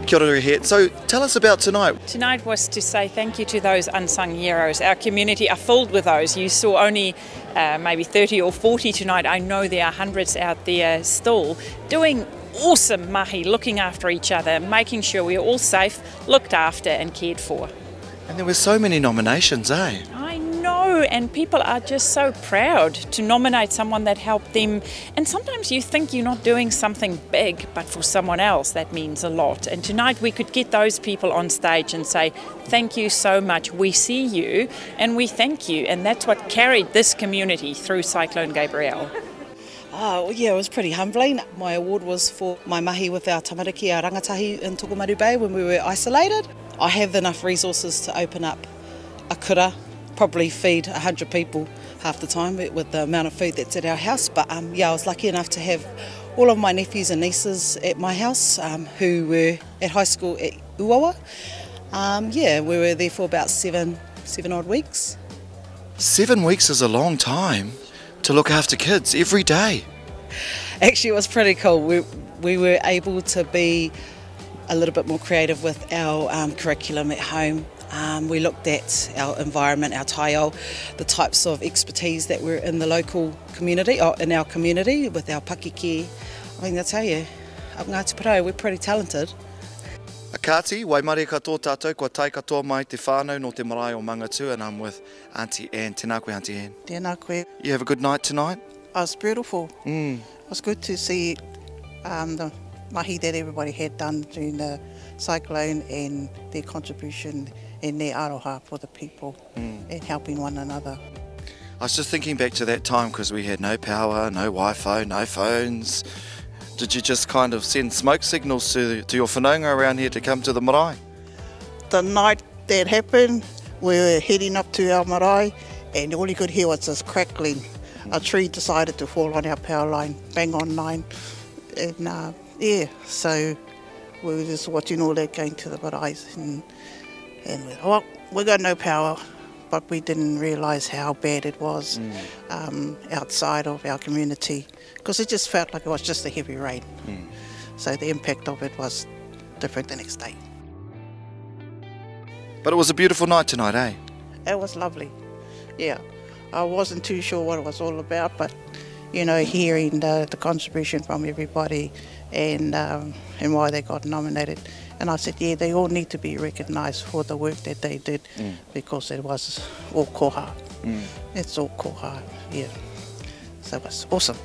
Kia ora here. So tell us about tonight. Tonight was to say thank you to those unsung heroes. Our community are filled with those. You saw only maybe 30 or 40 tonight. I know there are hundreds out there still doing awesome mahi, looking after each other, making sure we're all safe, looked after and cared for. And there were so many nominations, eh? I know, and people are just so proud to nominate someone that helped them. And sometimes you think you're not doing something big, but for someone else that means a lot. And tonight we could get those people on stage and say, thank you so much, we see you and we thank you. And that's what carried this community through Cyclone Gabrielle. Oh, yeah, it was pretty humbling. My award was for my mahi with our tamariki, our rangatahi in Tokomaru Bay when we were isolated. I have enough resources to open up a kura, probably feed 100 people half the time with the amount of food that's at our house. But yeah, I was lucky enough to have all of my nephews and nieces at my house who were at high school at Uawa. Yeah, we were there for about seven odd weeks. 7 weeks is a long time to look after kids every day. Actually, it was pretty cool. We were able to be a little bit more creative with our curriculum at home. We looked at our environment, our taio, the types of expertise that were in the local community, or in our community with our pakeke. I mean, I'll tell you, up Ngāti Porou, we're pretty talented. Akati, waimare katoa tātou, kua tai katoa mai te whānau no te marae o Mangatu, and I'm with Auntie Anne. Tēnā koe, Auntie Anne. Tēnā koe. You have a good night tonight? It was beautiful. It was good to see the mahi that everybody had done during the cyclone and their contribution and their aroha for the people and helping one another. I was just thinking back to that time because we had no power, no Wi-Fi, no phones. Did you just kind of send smoke signals to your whanaunga around here to come to the marae? The night that happened, we were heading up to our marae and all you could hear was this crackling. A tree decided to fall on our power line, bang on line. And yeah, so we were just watching all that going to the marae and we thought, well, we got no power, but we didn't realise how bad it was outside of our community, because it just felt like it was just a heavy rain. So the impact of it was different the next day. But it was a beautiful night tonight, eh? It was lovely, yeah. I wasn't too sure what it was all about, but you know, hearing the contribution from everybody and why they got nominated. And I said, yeah, they all need to be recognised for the work that they did because it was all koha. It's all koha, yeah. So it was awesome.